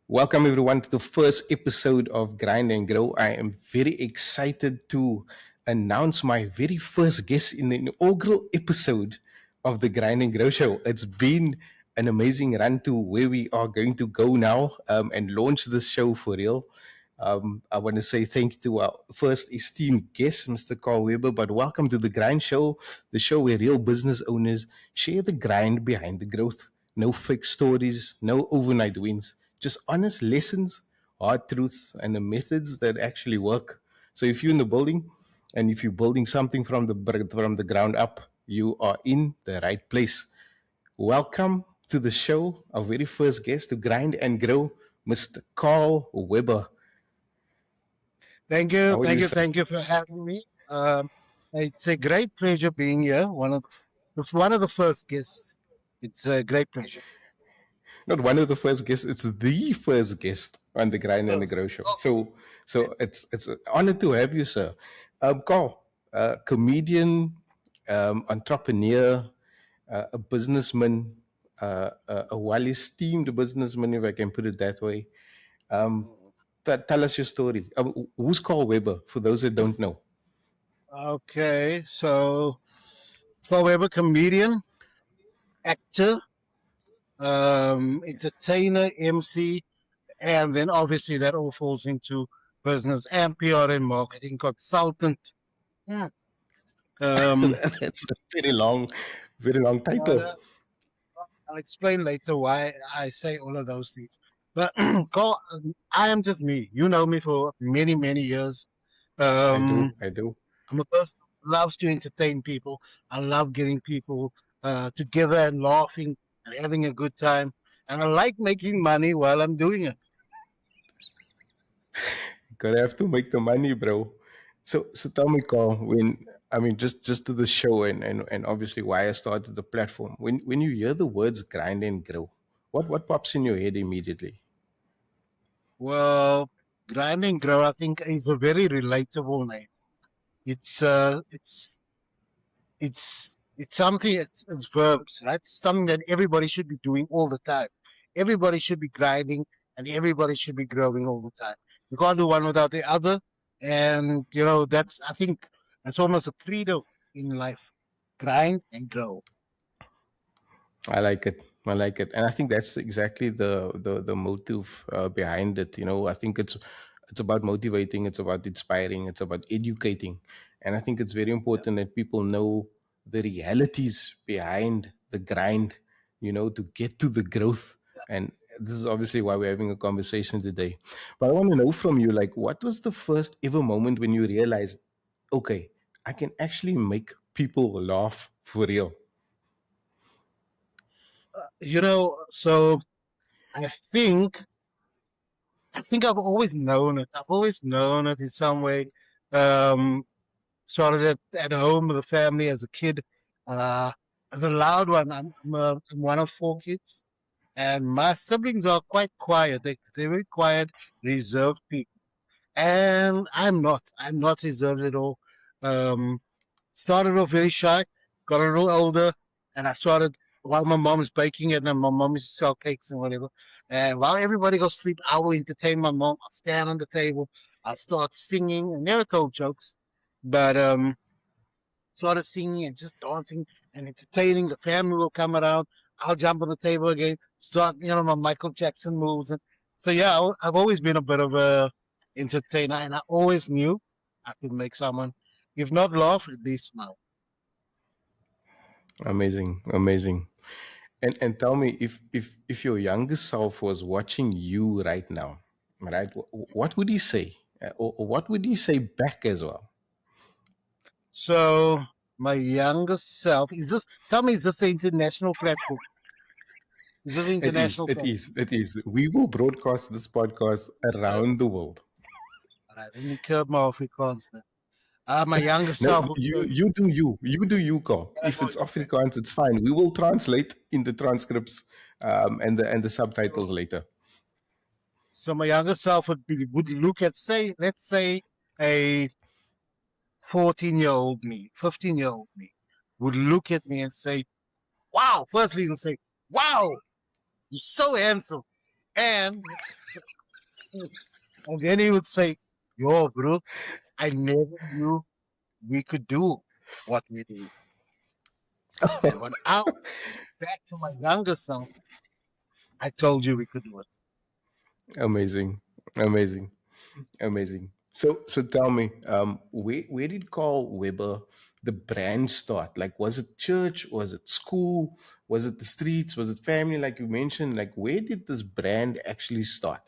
Welcome everyone to the first episode of Grind and Grow. I am very excited to announce my very first guest in the inaugural episode of the Grind and Grow show. It's been an amazing run to where we are going to go now and launch this show for real. I want to say thank you to our first esteemed guest, Mr. Carl Weber, but welcome to the Grind Show, the show where real business owners share the grind behind the growth. No fake stories, no overnight wins, just honest lessons, hard truths, and the methods that actually work. So if you're in the building and if you're building something from the ground up, you are in the right place. Welcome to the show, our very first guest to Grind and Grow, Mr. Carl Weber. Thank you, How are thank you, you, sir? thank you for having me. It's a great pleasure being here. One of the first guests. It's a great pleasure. Not one of the first guests; it's the first guest on the Grind and the First. Grow show. Oh, So it's an honor to have you, sir. Carl, comedian, entrepreneur, a businessman, a well-esteemed businessman, if I can put it that way. Um, tell us your story. Who's Carl Weber? For those that don't know. okay. So, however, comedian, actor, entertainer, MC, and then obviously that all falls into business and PR and marketing consultant. Hmm. Um, That's a very long but, title. uh, I'll explain later why I say all of those things. But Cole, I am just me. You know me for many, many years. I Um, do, I do. I'm a person who loves to entertain people. I love getting people together and laughing and having a good time. And I like making money while I'm doing it. Gotta have to make the money, bro. So tell me, Carl, just to the show and obviously why I started the platform. When you hear the words grind and grow, what pops in your head immediately? Well, Grind and Grow, I think, is a very relatable name. It's uh, it's it's something. It's verbs, right? Something that everybody should be doing all the time. Everybody should be grinding, and everybody should be growing all the time. You can't do one without the other, and that's. I think that's almost a credo in life: grind and grow. I like it. I like it, and I think that's exactly the motive behind it. I think it's about motivating, it's about inspiring, it's about educating, and I think it's very Yeah. important that people know the realities behind the grind. To get to the growth, and this is obviously why we're having a conversation today. But I want to know from you, like, what was the first ever moment when you realized, okay, I can actually make people laugh for real? So I think I think I've always known it. I've always known it in some way. Um, Started at home with the family as a kid. Uh, as a loud one, I'm one of four kids, and my siblings are quite quiet. They're very quiet, reserved people, and I'm not. I'm not reserved at all. Um, Started off very shy, got a little older, and I started while my mom's baking it, and my mom used to sell cakes and whatever. And while everybody goes to sleep, I will entertain my mom. I'll stand on the table, I'll start singing. I never told jokes, but started singing and just dancing and entertaining. The family will come around. I'll jump on the table again, start my Michael Jackson moves. And so yeah, I've always been a bit of a entertainer, and I always knew I could make someone, if not laugh, at least smile. Amazing, amazing. And tell me, if your younger self was watching you right now, right? What would he say, or what would he say back as well? So my younger self is this. Tell me, is this an international platform? Is this an It is, international it platform? is, it is. We will broadcast this podcast Uh, around the world. all right, let me curb my Afrikaans then. My younger No, self would say, you do you, Carl. If it's okay. Afrikaans, it's fine. We will translate in the transcripts and the subtitles later. So my younger self would look at, say, let's say a 14-year-old me, 15-year-old me would look at me and say, "Wow!" Firstly, he'll say, "Wow, you're so handsome." And and then he would say, "Yo, bro, I never knew we could do what we do." And when I went back to my younger self, I told you we could do it. Amazing, amazing, amazing. So tell me, where did Carl Weber the brand start? Like, was it church? Was it school? Was it the streets? Was it family? Like you mentioned, like where did this brand actually start?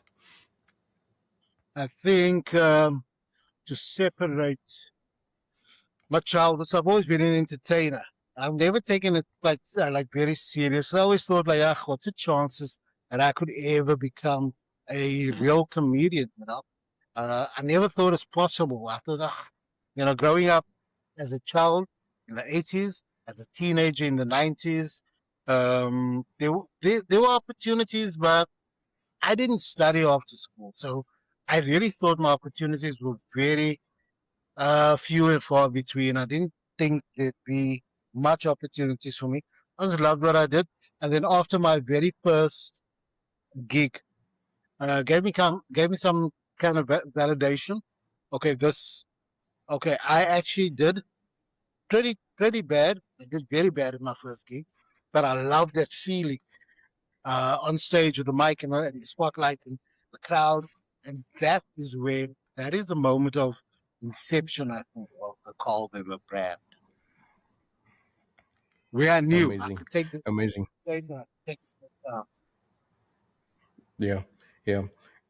I think to separate my childhood, so I've always been an entertainer. I've never taken it like very serious. I always thought like, ah, what's the chances that I could ever become a real comedian? You know, I never thought it's possible. I thought, ah, growing up as a child in the 80s, as a teenager in the 90s, there were opportunities, but I didn't study after school, so I really thought my opportunities were very few and far between. I didn't think there'd be much opportunities for me. I just loved what I did. And then after my very first gig, gave me some kind of validation. Okay, I actually did pretty bad. I did very bad in my first gig, but I loved that feeling on stage with the mic and the spotlight and the crowd, and that is the moment of inception, I think, of the Carl Weber brand. Where I knew I Amazing, could take the amazing. stage and I could take Yeah, yeah.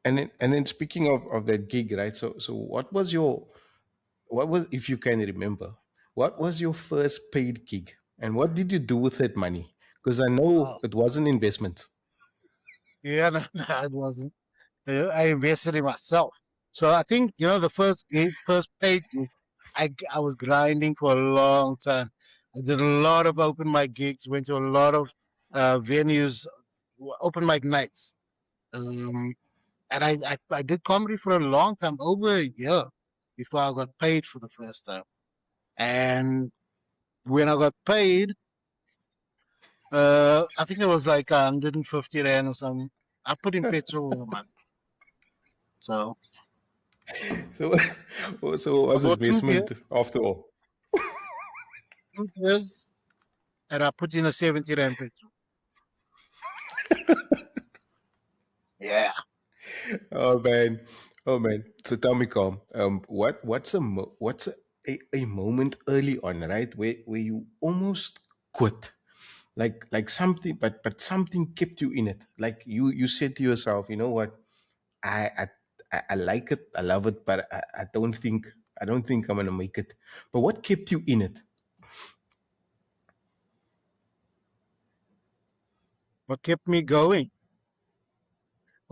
And then speaking of that gig, right? So what was, if you can remember, what was your first paid gig, and what did you do with that money? Because I know oh, it was an investment. yeah, no, no, it wasn't. I invested in myself. So I think the first paid gig, I was grinding for a long time. I did a lot of open mic gigs, went to a lot of venues, open mic nights, um, and I did comedy for a long time, over a year, before I got paid for the first time. And when I got paid, I think it was like 150 rand or something. I put in petrol a month, so So, so it I was bought investment after all. 2 years, and I put in a 70 rand petrol. Yeah. Oh man, oh man. So tell me, Carl, what's a moment early on, right, where you almost quit, like something, but something kept you in it. Like you said to yourself, you know what, I I I like it, I love it, but I don't think I'm gonna make it. But what kept you in it? What kept me going?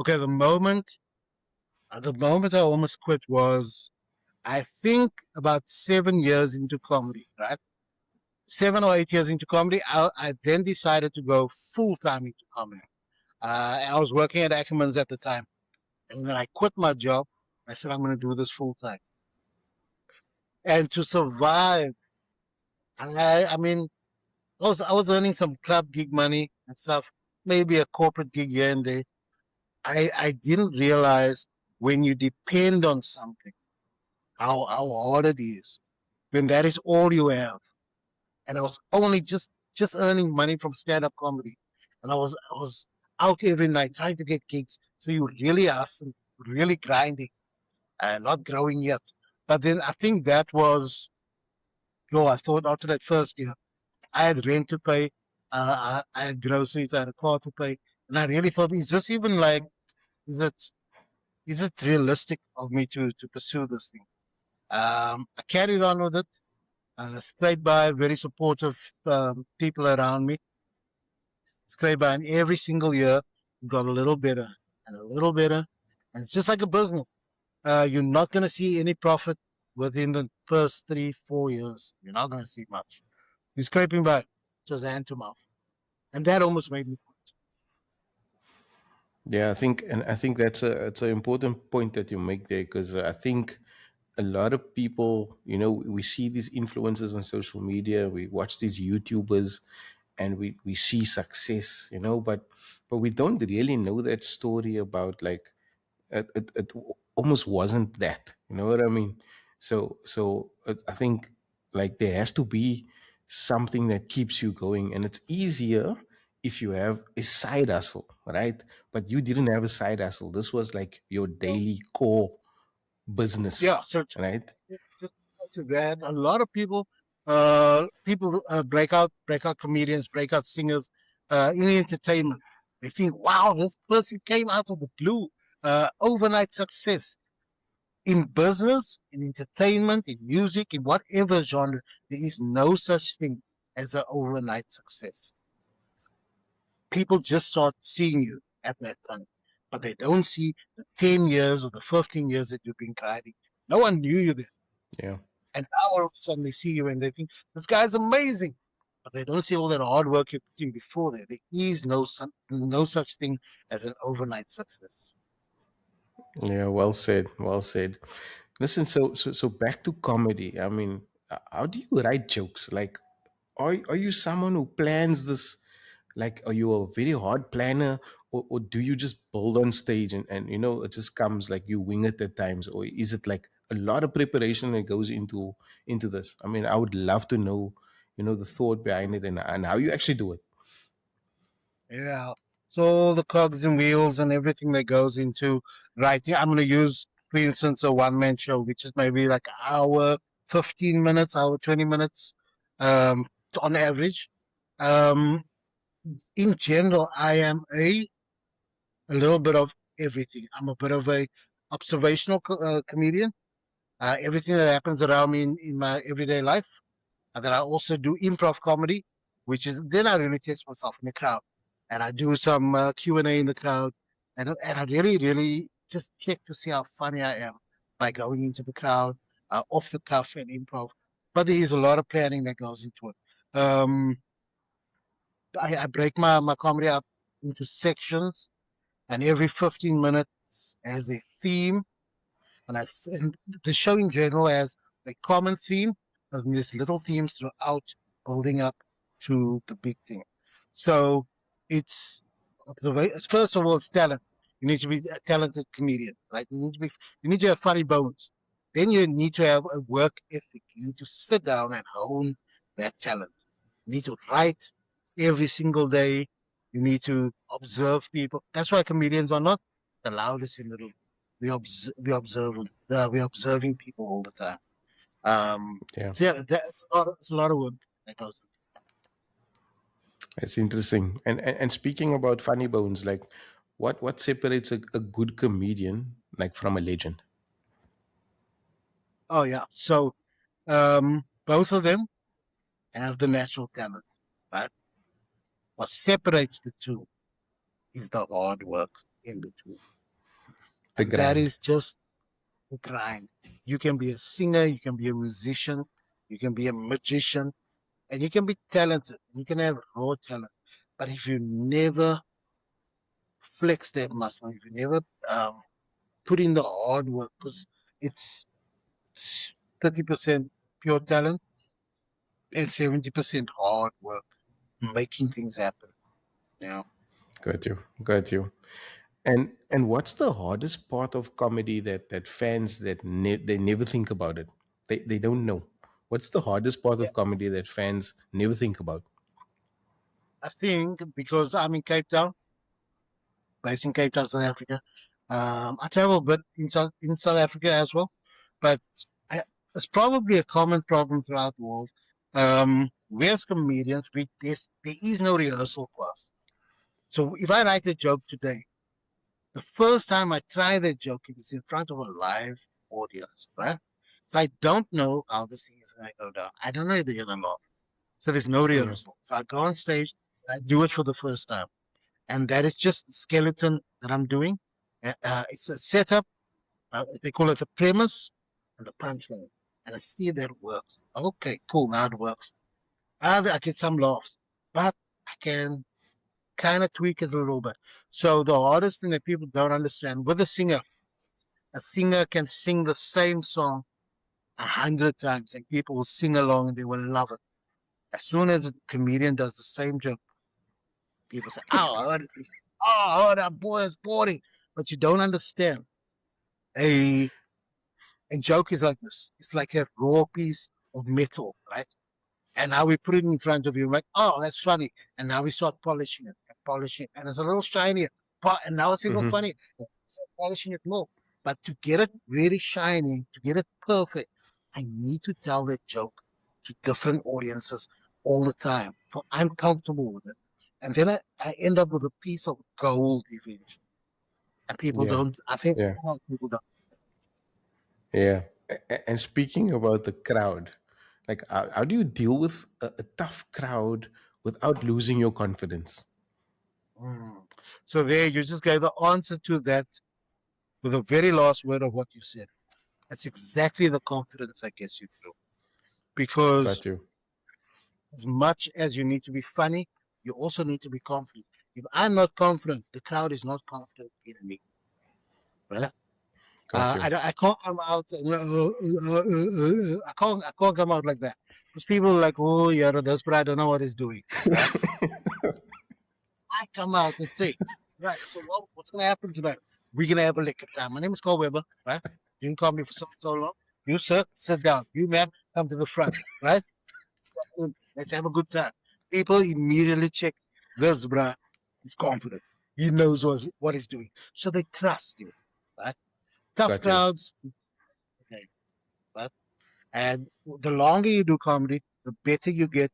Okay, the moment I almost quit was, I think, about 7 years into comedy, right? 7 or 8 years into comedy, I then decided to go full time into comedy. And I was working at Ackerman's at the time. And then I quit my job. I said, I'm going to do this full time. And to survive, I mean, I was earning some club gig money and stuff, maybe a corporate gig here and there. I didn't realize when you depend on something, how hard it is when that is all you have. And I was only just earning money from stand up comedy, and I was out every night trying to get gigs. So you really hustling, really grinding, and not growing yet. But then I think that was yo. I thought after that first year, I had rent to pay, I had groceries, I had a car to pay, and I really thought, is this even like, is it is it realistic of me to pursue this thing? I carried on with it, scraped by very supportive people around me, scraped by, and every single year it got a little better and a little better. And it's just like a business. You're not going to see any profit within the first 3, 4 years. You're not going to see much. You're scraping by, just hand to mouth. And that almost made me quit. Yeah, I think that's an important point that you make there, because I think a lot of people, we see these influencers on social media, we watch these YouTubers, and we see success, but we don't really know that story about, like, it almost wasn't that, you know what I mean? So I think, like, there has to be something that keeps you going, and it's easier if you have a side hustle, right? But you didn't have a side hustle. This was like your So, daily core business, yeah, so right? just to add to that, a lot of people breakout comedians, breakout singers, in entertainment. They think, wow, this person came out of the blue, overnight success. In business, in entertainment, in music, in whatever genre, there is no such thing as an overnight success. People just start seeing you at that time, but they don't see the 10 years or the 15 years that you've been grinding. No one knew you then. Yeah. And now all of a sudden they see you and they think, this guy's amazing. But they don't see all that hard work you put in before there. There is no such thing as an overnight success. Yeah, well said, well said. Listen, so back to comedy. I mean, how do you write jokes? Like, are you someone who plans this? Like, are you a very hard planner, or do you just build on stage, and it just comes, like, you wing it at times, or is it like a lot of preparation that goes into this? I mean, I would love to know, the thought behind it, and how you actually do it. Yeah. So all the cogs and wheels and everything that goes into writing. I'm going to use, for instance, a one man show, which is maybe like an hour, 15 minutes, hour, 20 minutes, um, on average. Um, in general, I am a little bit of everything. I'm a bit of a observational comedian. Everything that happens around me in my everyday life. And then I also do improv comedy, which is then I really test myself in the crowd, and I do some Q&A in the crowd, and I really just check to see how funny I am by going into the crowd, off the cuff and improv. But there is a lot of planning that goes into it. I break my comedy up into sections, and every 15 minutes has a theme, and the show in general has a common theme, and there's little themes throughout, building up to the big thing. So it's first of all, it's talent. You need to be a talented comedian, right? You need to have funny bones. Then you need to have a work ethic. You need to sit down and hone that talent. You need to write every single day. You need to observe people. That's why comedians are not the loudest in the room. We're observing people all the time. Yeah, So yeah, it's a lot of work that goes. it's interesting. And speaking about funny bones, like, what separates a good comedian, like, from a legend? Oh yeah, so both of them have the natural talent, right? What separates the two is the hard work in between, The and that grind. is just the grind. You can be a singer, you can be a musician, you can be a magician, and you can be talented. You can have raw talent, but if you never flex that muscle, if you never put in the hard work, because it's 30% pure talent and 70% hard work, making things happen. You know, Got you, got you. And what's the hardest part of comedy that fans they never think about it? They don't know. What's the hardest part yeah, of comedy that fans never think about? I think because I'm in Cape Town, based in Cape Town, South Africa. I travel a bit in South Africa as well, but I, it's probably a common problem throughout the world. We as comedians, there is no rehearsal class. So if I write a joke today, the first time I try that joke, it is in front of a live audience, right? So I don't know how the scene is going to go down. I don't know if they're going to laugh. So there's no Yeah, rehearsal. So I go on stage, I do it for the first time. And that is just the skeleton that I'm doing. It's a setup. They call it the premise and the punchline. And I see that it works. Okay, cool. Now it works. I get some laughs, but I can kind of tweak it a little bit. So the hardest thing that people don't understand with a singer can sing the same song 100 times and people will sing along and they will love it. As soon as a comedian does the same joke, people say, "Oh, I heard it. Oh, that boy is boring," but you don't understand. A a joke is like this. It's like a raw piece of metal, right? And now we put it in front of you, like, oh, that's funny. And now we start polishing it and polishing it. And it's a little shinier. And now it's even Hmm. funny. Polishing it more. But to get it very shiny, to get it perfect, I need to tell that joke to different audiences all the time. For I'm comfortable with it. And then I end up with a piece of gold eventually. And people Yeah, don't, I think yeah, people don't. yeah. And speaking about the crowd, like how do you deal with a tough crowd without losing your confidence? Mm. So there, you just gave the answer to that with the very last word of what you said. That's exactly the confidence that gets you through. Because Got you. as much as you need to be funny, you also need to be confident. If I'm not confident, the crowd is not confident in me. Right? Got you. I can't come out. I can't come out like that because people are like, oh, yeah, this, but I don't know what he's doing. Right? I come out and say, right. So what's going to happen tonight? We're going to have a liquor time. My name is Cole Weber. Right? You can call me for so long. You sir, sit down. You ma'am, come to the front. Right? Let's have a good time. People immediately check this bruh. He's confident. He knows what he's doing. So they trust you. Right? Tough Got you. crowds. Okay. Right? And the longer you do comedy, the better you get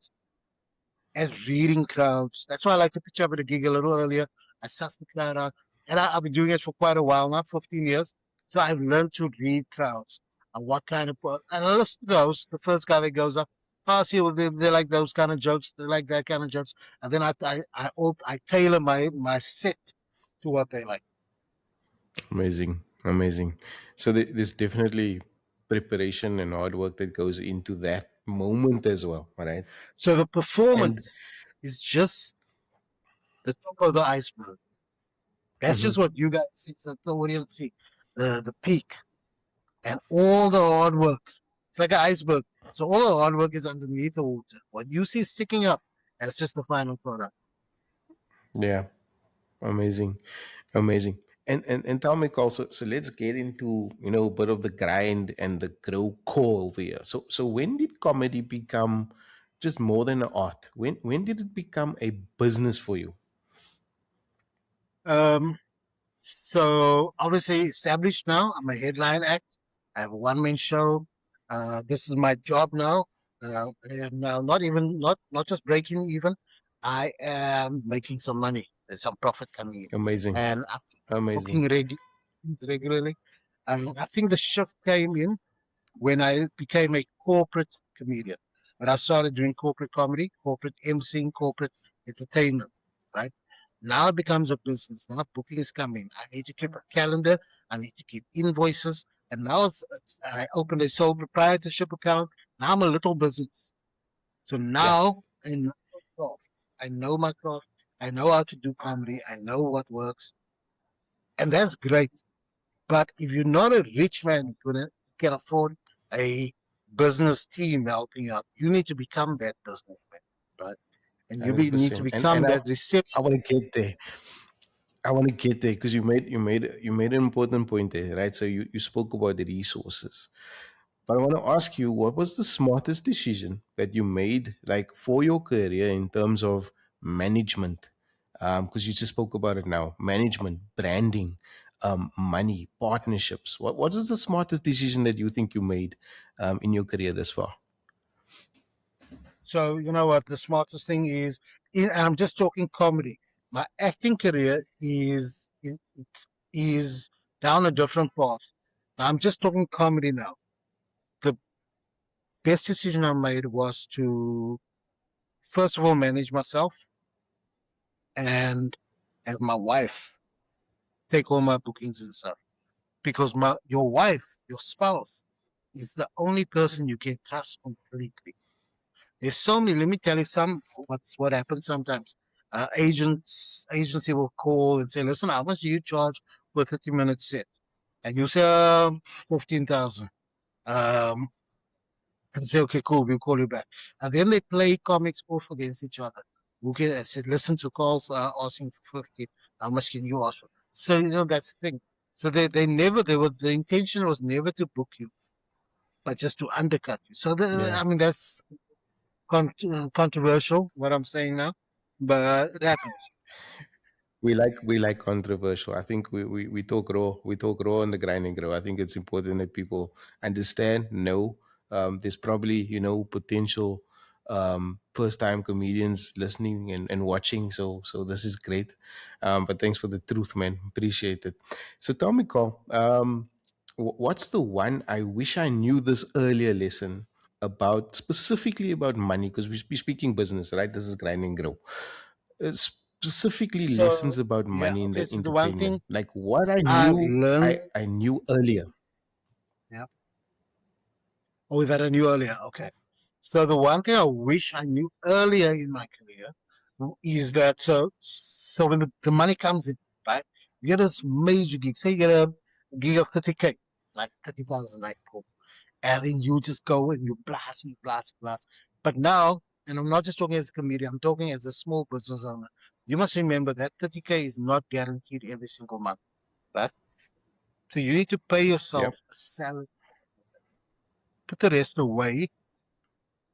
at reading crowds. That's why I like to pitch up at a gig a little earlier. I suss the crowd out. And I've been doing it for quite a while now, 15 years. So I've learned to read crowds and what kind of, and I listen to those. The first guy that goes up, oh, see, well, they like those kind of jokes. They like that kind of jokes. And then I tailor my set to what they like. Amazing. Amazing. So there's definitely preparation and hard work that goes into that moment as well, right? So the And performance is just the top of the iceberg. That's just mhm, what you guys see. So the audience see the peak and all the hard work. It's like an iceberg. So all the hard work is underneath the water. What you see sticking up, that's just the final product. yeah, amazing. Amazing. And tell me, Carl, so let's get into, a bit of the grind and the grow core over here. So when did comedy become just more than an art? When did it become a business for you? Um, so obviously established now. I'm a headline act. I have a one man show. This is my job now. I am now not just breaking even. I am making some money. There's some profit coming in, Amazing. and I'm Amazing. booking regularly. I think the shift came in when I became a corporate comedian. When I started doing corporate comedy, corporate emceeing, corporate entertainment, right? Now it becomes a business. Now bookings come in. I need to keep a calendar. I need to keep invoices. And now I opened a sole proprietorship account. Now I'm a little business. So Yeah. now I know my craft. I know my craft. I know how to do comedy. I know what works. And that's great. But if you're not a rich man who can afford a business team helping you out, you need to become that businessman, right? And need to 100%. And become that I reception. want to get there. I want to get there because you made an important point there, right? So you spoke about the resources. But I want to ask you, what was the smartest decision that you made, like for your career in terms of management? Because you just spoke about it now, management, branding, money, partnerships. What is the smartest decision that you think you made in your career this far? So you know what the smartest thing is, and I'm just talking comedy. My acting career is down a different path. I'm just talking comedy now. The best decision I made was to first of all manage myself and have my wife take all my bookings and stuff. Because your wife, your spouse, is the only person you can trust completely. There's so many. Let me tell you what happens sometimes. Agency will call and say, "Listen, how much do you charge for a 30-minute set?" And you say, 15,000. Um, and say, okay, cool, we'll call you back. And then they play comics off against each other. Okay, I said, listen to calls asking for 50. How much can you ask for? So, that's the thing. So they never, the intention was never to book you, but just to undercut you. So, Yeah. I mean, that's controversial, what I'm saying now, but it happens. We like controversial. I think we talk raw. We talk raw on the grind and grow. I think it's important that people understand. No, there's probably potential first time comedians listening and watching. So this is great. But thanks for the truth, man. Appreciate it. So tell me, Carl, what's the one I wish I knew this earlier lesson about, specifically about money, because we're speaking business, right? This is grind and grow. Specifically lessons So, about yeah, money in okay. the So the one entertainment, thing like what I I've knew, learned, I knew earlier. yeah, oh, that I knew earlier. Okay. So the one thing I wish I knew earlier in my career is that so when the money comes in, right? You get this major gig. Say you get a gig of 30K, like 30,000, like cool. And then you just go and you blast, you blast, blast. But now, and I'm not just talking as a comedian, I'm talking as a small business owner. You must remember that 30K is not guaranteed every single month, right? So you need to pay yourself Yep. a salary, put the rest away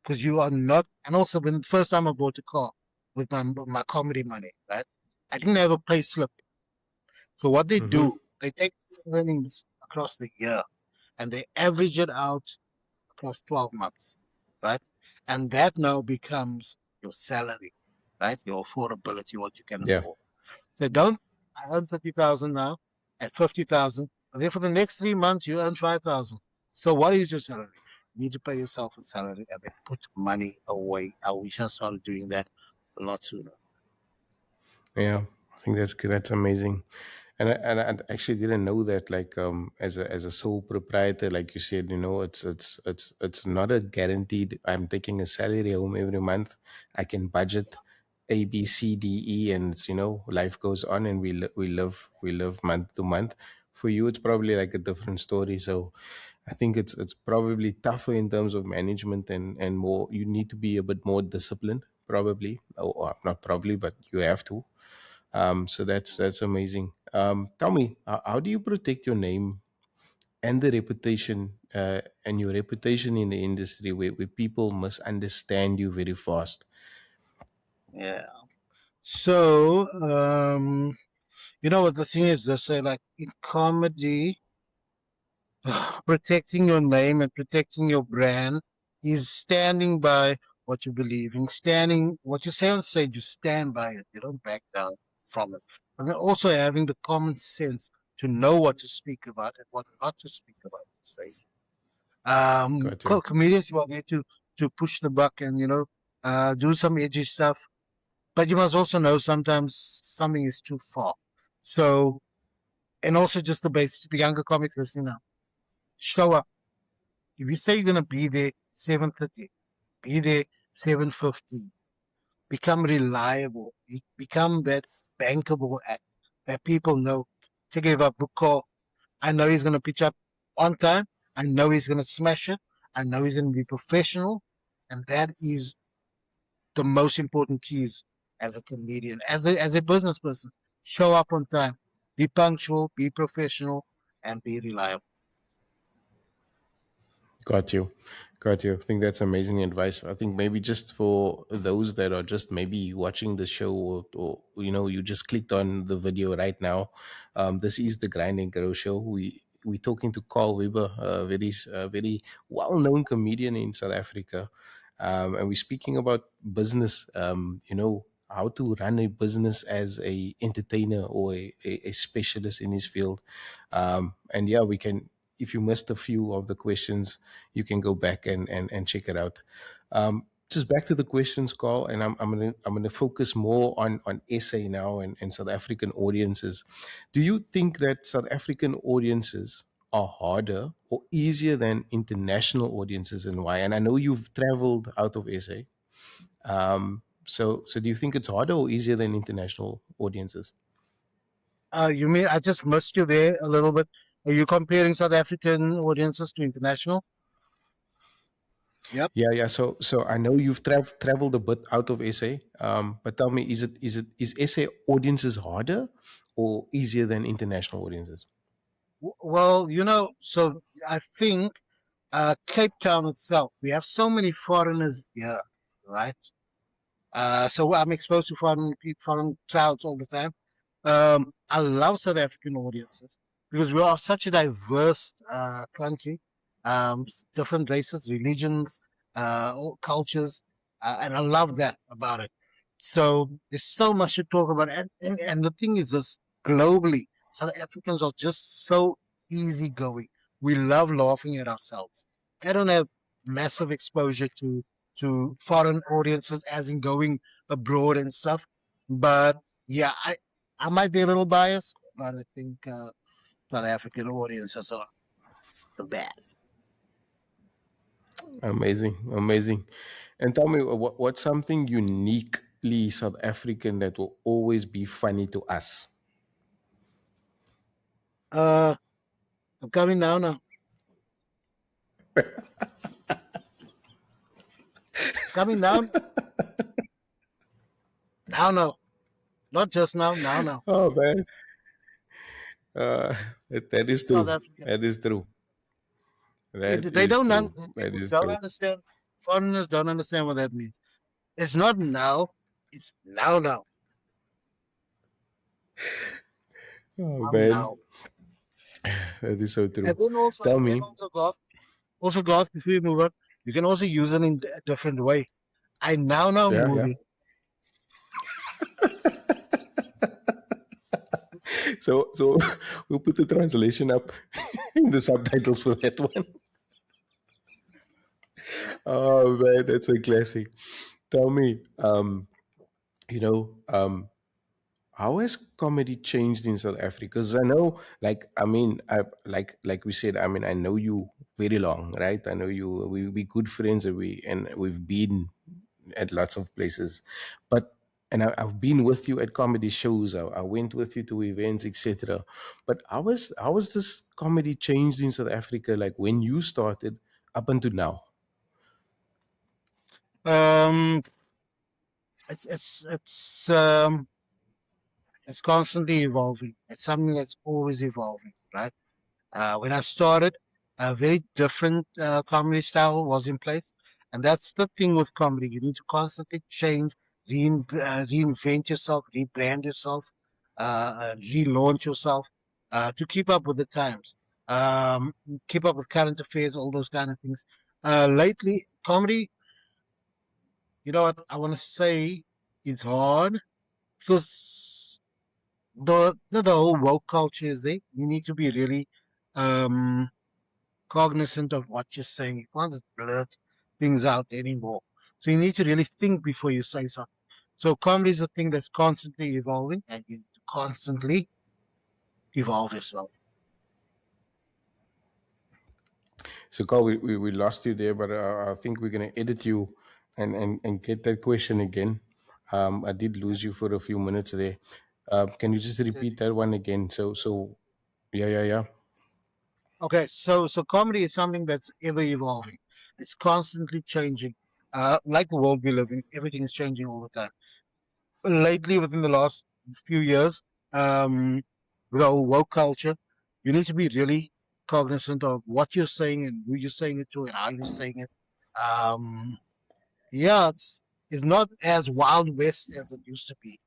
because you are not. And also, when the first time I bought a car with my comedy money, right? I didn't have a pay slip. So what they Mm-hmm. do, they take the earnings across the year and they average it out across 12 months, right? And that now becomes your salary, right? Your affordability, what you can Yeah. afford. So don't, I earn 30,000 now at 50,000. And then for the next 3 months, you earn 5,000. So what is your salary? You need to pay yourself a salary and then put money away. I wish I started doing that a lot sooner. Yeah, I think that's good. That's amazing. And I actually didn't know that. Like, as a sole proprietor, like you said, it's not a guaranteed. I'm taking a salary home every month. I can budget A, B, C, D, E, and it's life goes on, and we live month to month. For you, it's probably like a different story. So, I think it's probably tougher in terms of management, and more. You need to be a bit more disciplined, probably, or not probably, but you have to. So that's amazing. Tell me, how do you protect your name and the reputation, and your reputation in the industry, where people misunderstand you very fast? Yeah. So, what the thing is, they say like in comedy, protecting your name and protecting your brand is standing by what you believe in, standing what you say on stage, you stand by it, you don't back down from it. And then also having the common sense to know what to speak about and what not to speak about on stage. Got you. Comedians were there to push the buck and do some edgy stuff, but you must also know sometimes something is too far. So, and also just the basics, the younger comic listening now, show up. If you say you're gonna be there 7:30, be there 7:50. Become reliable. Become that bankable act that people know. To give up book call. I know he's gonna pitch up on time. I know he's gonna smash it. I know he's gonna be professional, and that is the most important keys as a comedian, as a business person. Show up on time. Be punctual. Be professional, and be reliable. Got you. Got you. I think that's amazing advice. I think maybe just for those that are just maybe watching the show, or you just clicked on the video right now. This is the Grind and Grow show. We talking to Carl Weber, a very well known comedian in South Africa, and we're speaking about business. How to run a business as a entertainer, or a specialist in his field. And yeah, we can. If you missed a few of the questions, you can go back and check it out. Just back to the questions, Carl, and I'm gonna focus more on SA now, and South African audiences. Do you think that South African audiences are harder or easier than international audiences, and why? And I know you've traveled out of SA. So do you think it's harder or easier than international audiences? You mean I just missed you there a little bit? Are you comparing South African audiences to international? Yep. Yeah, yeah. So I know you've traveled a bit out of SA, but tell me, is SA audiences harder or easier than international audiences? Well, so I think Cape Town itself, we have so many foreigners here, right? So I'm exposed to foreign crowds all the time. I love South African audiences because we are such a diverse country, different races, religions, all cultures, and I love that about it. So there's so much to talk about, and the thing is this: globally, South Africans are just so easygoing. We love laughing at ourselves. I don't have massive exposure to foreign audiences, as in going abroad and stuff. But yeah, I might be a little biased, but I think South African audiences are the best. Amazing, amazing. And tell me, what's something uniquely South African that will always be funny to us? Uh, I'm coming now, now, coming down now, now, not just now, now, now. Oh man, that is South true. African. That is true. That They is don't. true. That People is don't true. understand. Foreigners don't understand what that means. It's not now. It's now, now, Oh now, man, now. that is so And true. then Tell and then me, also golf. Before you move on, you can also use it in a different way. I now yeah, yeah. moving. So we'll put the translation up in the subtitles for that one. Oh man, that's a classic. Tell me, you know, how has comedy changed in South Africa? Because I know, like, I mean, like we said, I mean, I know you very long, right? I know you. We good friends, and we've been at lots of places, but and I've been with you at comedy shows. I went with you to events, etc. But how has this comedy changed in South Africa? Like when you started up until now. Um, it's it's constantly evolving. It's something that's always evolving, right? When I started, a very different comedy style was in place, and that's the thing with comedy. You need to constantly change, reinvent yourself, rebrand yourself, relaunch yourself to keep up with the times, keep up with current affairs, all those kind of things. Lately, comedy, you know what I want to say, it's hard because the whole woke culture is there. You need to be really um, cognizant of what you're saying. You can't just blurt things out anymore. So you need to really think before you say something. So comedy is a thing that's constantly evolving, and you need to constantly evolve yourself. So, Carl, we lost you there, but I think we're going to edit you and get that question again. I did Yeah. lose you for a few minutes there. Can you just repeat that one again? Yeah, yeah, yeah. Okay, so comedy is something that's ever evolving. It's constantly changing. Like the world we live in, everything is changing all the time. Lately, within the last few years, um, with the whole woke culture, you need to be really cognizant of what you're saying and who you're saying it to and how you're saying it. Um, yeah, it's not as wild west as it used to be.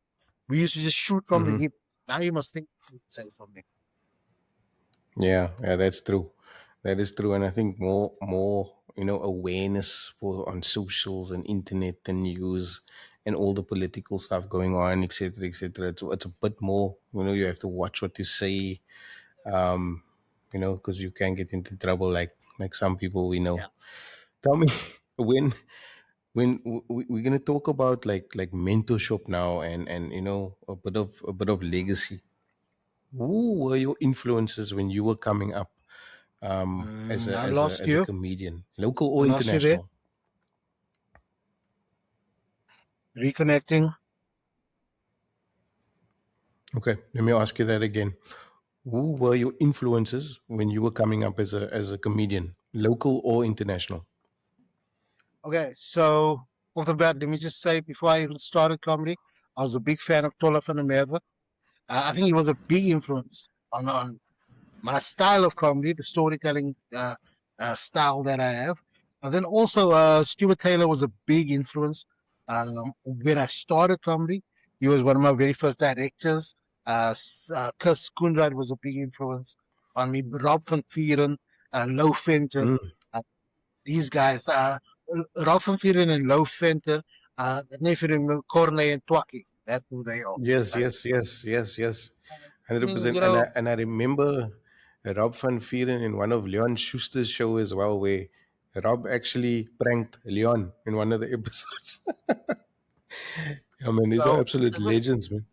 We used to just shoot from the Hmm. hip. Now you must think to say something. Yeah, yeah, that's true. That is true, and I think more awareness for on socials and internet and news and all the political stuff going on, etc., etc. It's a bit more. You have to watch what you say. Because you can get into trouble like some people we know. Yeah. Tell me, when we're gonna talk about like mentorship now and a bit of legacy. Who were your influences when you were coming up as a I as a lost as a you. comedian, local I or lost you there. international? Reconnecting. Okay, let me ask you that again. Who were your influences when you were coming up as a comedian, local or international? Okay, so off the bat, let me just say before I even started comedy, I was a big fan of Tola van der Merwe. I think he was a big influence on my style of comedy, the storytelling style that I have. And then also, Stuart Taylor was a big influence when I started comedy. He was one of my very first directors. Kurt Koenraad was a big influence on me. Rob van Vieren, Lou Venter, Mm. uh, these guys. Rob van Vieren and Lou Venter, I don't know if you remember Corney and Twaki. That's who they are. Yes, Right? yes, yes, yes, yes. I mean, 100%. you And know, I remember Rob van Vieren in one of Leon Schuster's show as well, where Rob actually pranked Leon in one of the episodes. I mean, these are so absolute legends, man.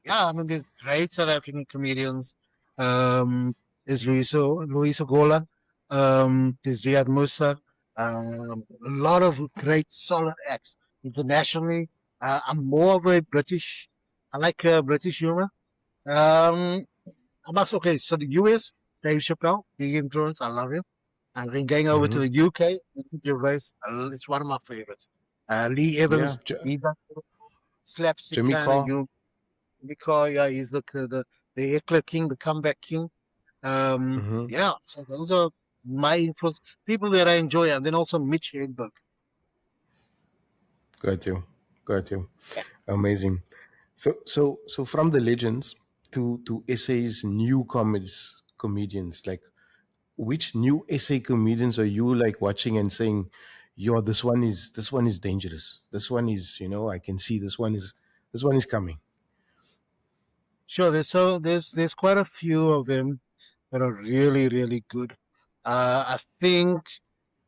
yeah, I mean, there's great South African comedians. There's Luis Ogola. There's Riyad Musa. A lot of great solid acts internationally. I'm more of a British. I like British humor. Um, okay. So the US, Dave Chappelle, big influence. I love him. And then going over to Hmm. the UK, Ricky Gervais, it's one of my favorites. Lee Yeah, Evans, he does slapstick Jimmy kind of Carr. humor. Because yeah, he's the heckler king, the comeback king. Hmm. Yeah, so those are my influence, people that I enjoy, and then also Mitch Hedberg. Got you. Got you. Yeah. Amazing. So from the legends to essays, new comedians, like which new essay comedians are you like watching and saying, yo, this one is dangerous. This one is, I can see this one is coming. Sure. There's quite a few of them that are really really good. I think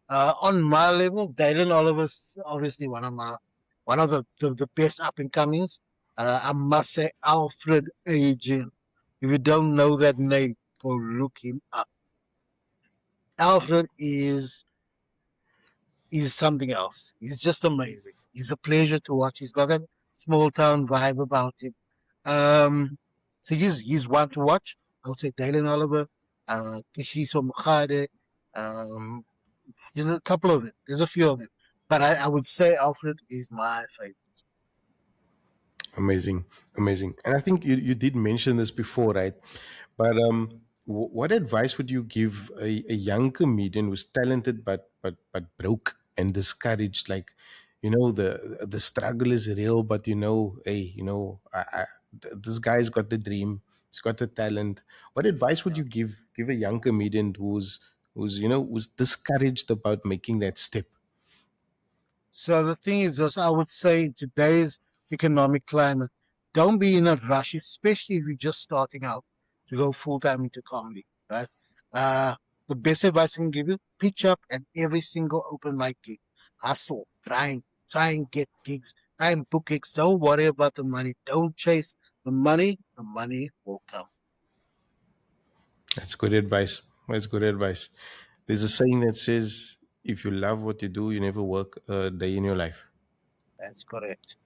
on my level, Dylan Oliver's obviously one of the best up and comings. I must say Alfred Agin. If you don't know that name, go look him up. Alfred is something else. He's just amazing. He's a pleasure to watch. He's got that small town vibe about him. Um, so he's one to watch. I would say Dalen Oliver, Kishiso Mukhade, um, a couple of them. There's a few of them, but I would say Alfred is my favorite. Amazing, amazing. And I think you did mention this before, right? But what advice would you give a young comedian who's talented but broke and discouraged? Like, the struggle is real, but hey, this guy's got the dream, he's got the talent. What advice would Yeah. you give a young comedian who's discouraged about making that step? So the thing is this, I would say in today's economic climate, don't be in a rush, especially if you're just starting out to go full time into comedy, right? Uh, the best advice I can give you, pitch up at every single open mic gig. Hustle, try and get gigs, try and book gigs. Don't worry about the money. Don't chase the money will come. That's good advice. That's good advice. There's a saying that says, if you love what you do, you never work a day in your life. That's correct.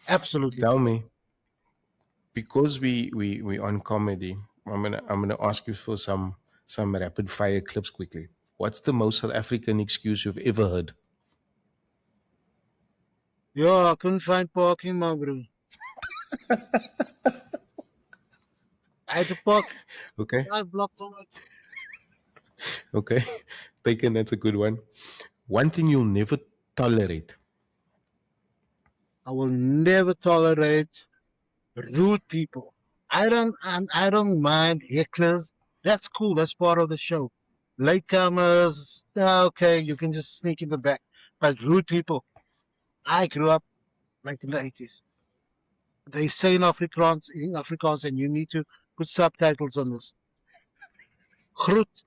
Absolutely Tell correct. me, because we on comedy, I'm gonna ask you for some rapid fire clips quickly. What's the most South African excuse you've ever heard? Yo, I couldn't find parking, my bro. I had to park Okay, 5 blocks away. okay, taken. That's a good one. One thing you'll never tolerate. I will never tolerate rude people. I don't mind hecklers. That's cool. That's part of the show. Latecomers, okay, you can just sneak in the back. But rude people, I grew up like in the 80s. They say in Afrikaans, and you need to put subtitles on this. Groet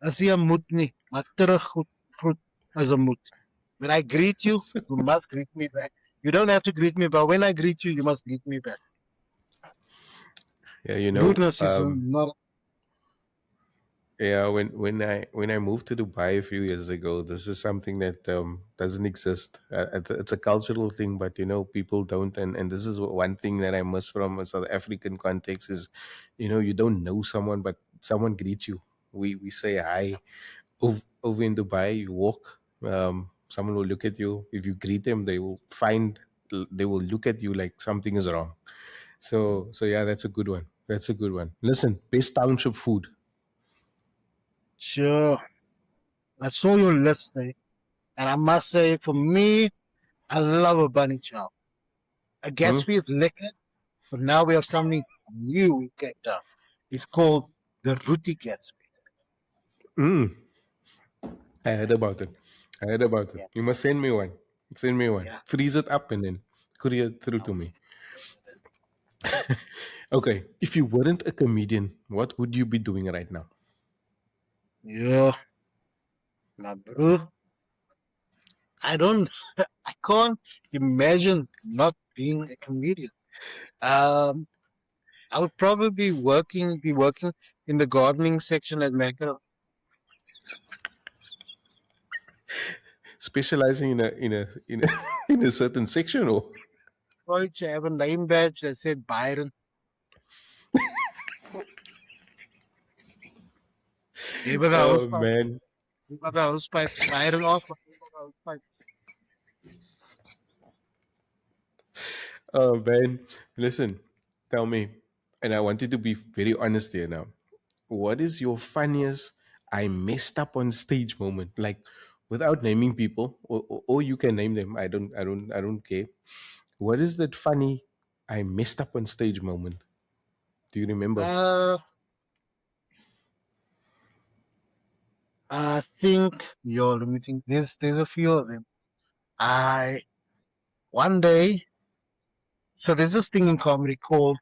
as jy moet nie, maar groet as 'n moet. When I greet you, you must greet me back. You don't have to greet me, but when I greet you, you must greet me back. Yeah, Rudeness is not. yeah, when I moved to Dubai a few years ago, this is something that doesn't exist. It's a cultural thing, but people don't. And this is one thing that I miss from a South African context is, you don't know someone, but someone greets you. We say hi. Over in Dubai, you walk. Someone will look at you. If you greet them, they will look at you like something is wrong. So yeah, that's a good one. That's a good one. Listen, best township food. Sure. I saw your list there, and I must say, for me, I love a bunny chow. A Hmm? Gatsby is liquor, but now we have something new in Cape Town. It's called the Rooty Gatsby. Mm, I heard about it. I heard about it. Yeah, You must send me one. Send me one. yeah. Freeze it up and then courier it through I'll to do me. it. Okay, if you weren't a comedian, what would you be doing right now? Yeah, my bro. I don't, I can't imagine not being a comedian. Um, I would probably be working in the gardening section at Mecca. Specializing in a in a certain section, or Probably to have a name badge that said Byron. Even the oh house pipes. man, Even the house pipes. Byron off. Even the house pipes. oh man. Listen, tell me, and I want you to be very honest here now. What is your funniest I messed up on stage moment? Like without naming people, or you can name them. I don't care. What is that funny I messed up on stage moment? Do you remember? Uh, I think, let me think. There's a few of them. I, one day, so there's this thing in comedy called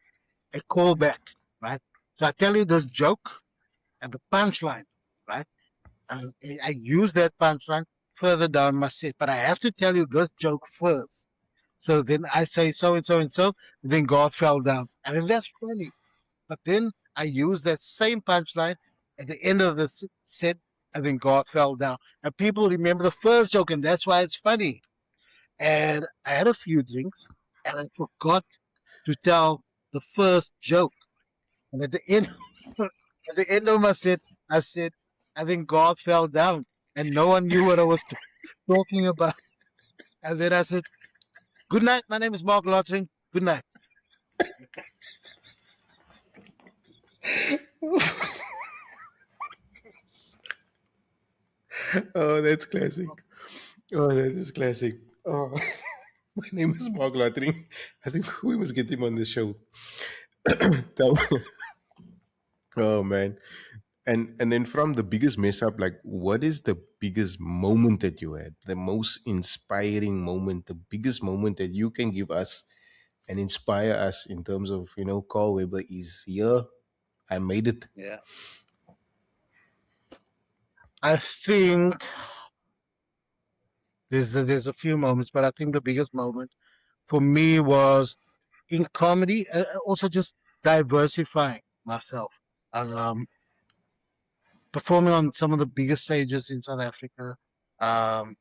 a callback, right? So I tell you this joke and the punchline, right? I use that punchline further down my set, but I have to tell you this joke first. So then I say so and so and so, and then God fell down. I mean, that's funny. But then I use that same punchline at the end of the set, and then God fell down. And people remember the first joke, and that's why it's funny. And I had a few drinks, and I forgot to tell the first joke. And at the end, at the end of my set, I said, I think God fell down, and no one knew what I was talking about. And then I said, "Good night. My name is Mark Lottering. Good night." Oh, that's classic. Oh, that is classic. Oh, my name is Mark Lattering. I think we must get him on the show. Tell- oh man. And then from the biggest mess up, like what is the biggest moment that you had? The most inspiring moment, the biggest moment that you can give us and inspire us in terms of, Carl Weber is here. I made it. Yeah. I think there's a few moments, but I think the biggest moment for me was in comedy, also just diversifying myself. Um, Performing on some of the biggest stages in South Africa, um,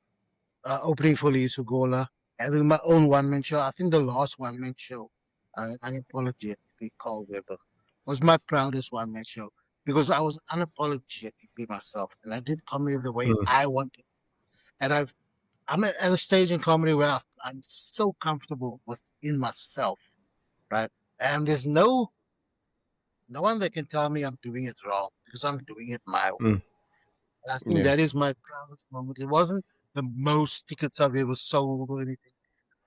opening for Lee Sugola, having my own one man show. I think the last one man show, unapologetically called Weber, was my proudest one man show because I was unapologetically myself and I did comedy the way Mm, I wanted. And I'm at a stage in comedy where I'm so comfortable within myself, right? And there's no one that can tell me I'm doing it wrong because I'm doing it my way. mm, And I think yeah. that is my proudest moment. It wasn't the most tickets I've ever sold or anything.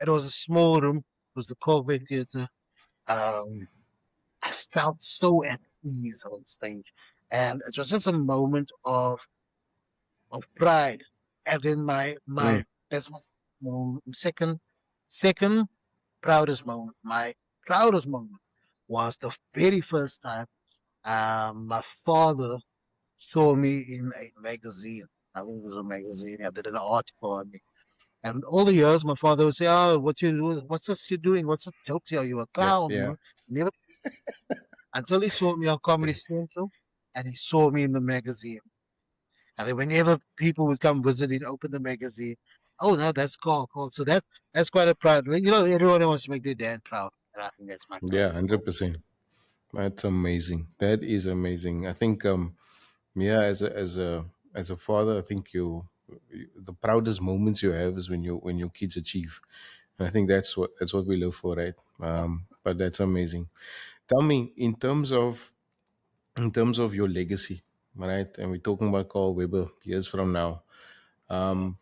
It was a small room. It was the Colbert Theatre. Um, I felt so at ease on stage, and it was just a moment of pride. And then Mm, that's my second proudest moment. My proudest moment was the very first time my father saw me in a magazine. I think it was a magazine. I did an article on me. And all the years, my father would say, "Oh, what's this you're doing? What's this joke here? Are you a yeah, clown?" yeah, Never until he saw me on Comedy Central, and he saw me in the magazine. And then whenever people would come visit, he'd open the magazine. Oh no, that's Carl. Carl. So that's quite a proud. Everyone wants to make their dad proud, and I think that's my yeah, proudest moment. 100%. That's amazing. That is amazing. I think, yeah, as a father, I think the proudest moments you have is when your kids achieve. And I think that's what we live for, right? But that's amazing. Tell me, in terms of your legacy, right? And we're talking about Carl Weber years from now.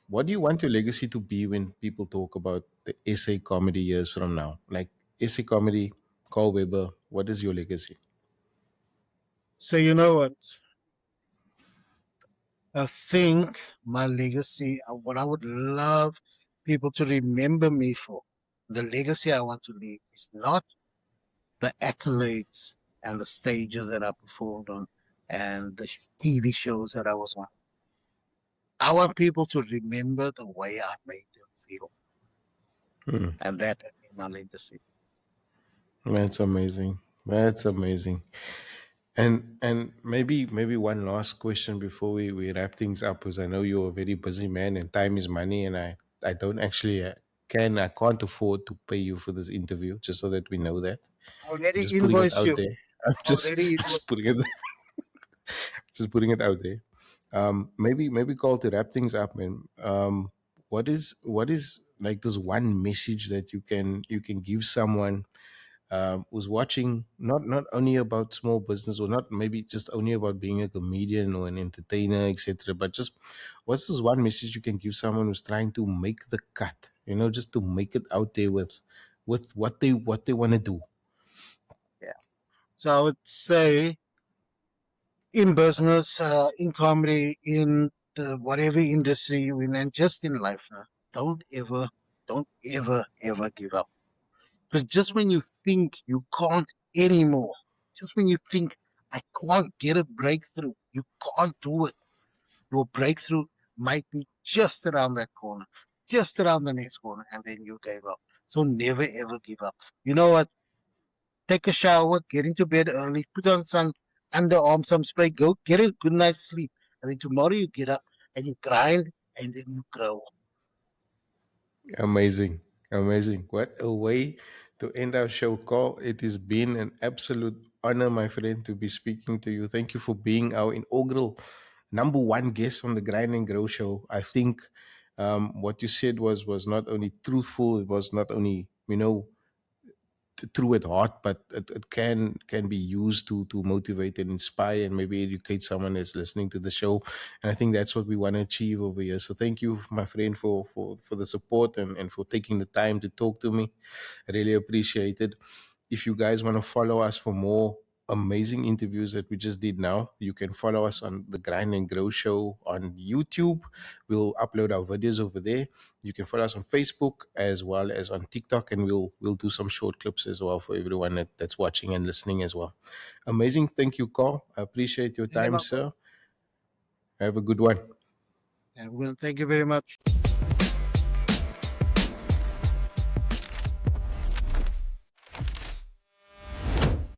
What do you want your legacy to be when people talk about the essay comedy years from now? Like essay comedy, Carl Weber, what is your legacy? So you know what? I think my legacy, what I would love people to remember me for, the legacy I want to leave is not the accolades and the stages that I performed on and the TV shows that I was on. I want people to remember the way I made them feel, Hmm. and that has been my legacy. That's amazing. That's amazing. And maybe one last question before we wrap things up, because I know you're a very busy man and time is money, and I don't actually I can't afford to pay you for this interview, just so that we know that. I I'm already just putting it invoiced out you. there. I'm I already just invoiced. putting it just putting it out there. Maybe call to wrap things up, man. What is like this one message that you can give someone who's watching, not only about small business, or not maybe just only about being a comedian or an entertainer, etc., but just what's this one message you can give someone who's trying to make the cut, just to make it out there with what they want to do. Yeah. So I would say in business, in comedy, in the whatever industry you're in, and just in life, don't ever, don't ever, ever give up. Because just when you think you can't anymore, just when you think I can't get a breakthrough, you can't do it. Your breakthrough might be just around that corner, just around the next corner, and then you gave up. So never ever give up. You know what? Take a shower, get into bed early, put on some underarm, some spray, go get a good night's sleep. And then tomorrow you get up and you grind and then you grow. Amazing. Amazing. What a way to end our show, call. It has been an absolute honor, my friend, to be speaking to you. Thank you for being our inaugural number one guest on the Grind and Grow show. I think what you said was not only truthful, it was not only, true at heart, but it can be used to motivate and inspire and maybe educate someone that's listening to the show. And I think that's what we want to achieve over here. So thank you, my friend, for the support and for taking the time to talk to me. I really appreciate it. If you guys want to follow us for more amazing interviews that we just did now, you can follow us on the Grind and Grow show on YouTube. We'll upload our videos over there. You can follow us on Facebook as well as on TikTok, and we'll do some short clips as well for everyone that's watching and listening as well. Amazing. Thank you, Carl. I appreciate your Hey, time, my bro. sir. Have a good one. And well, thank you very much.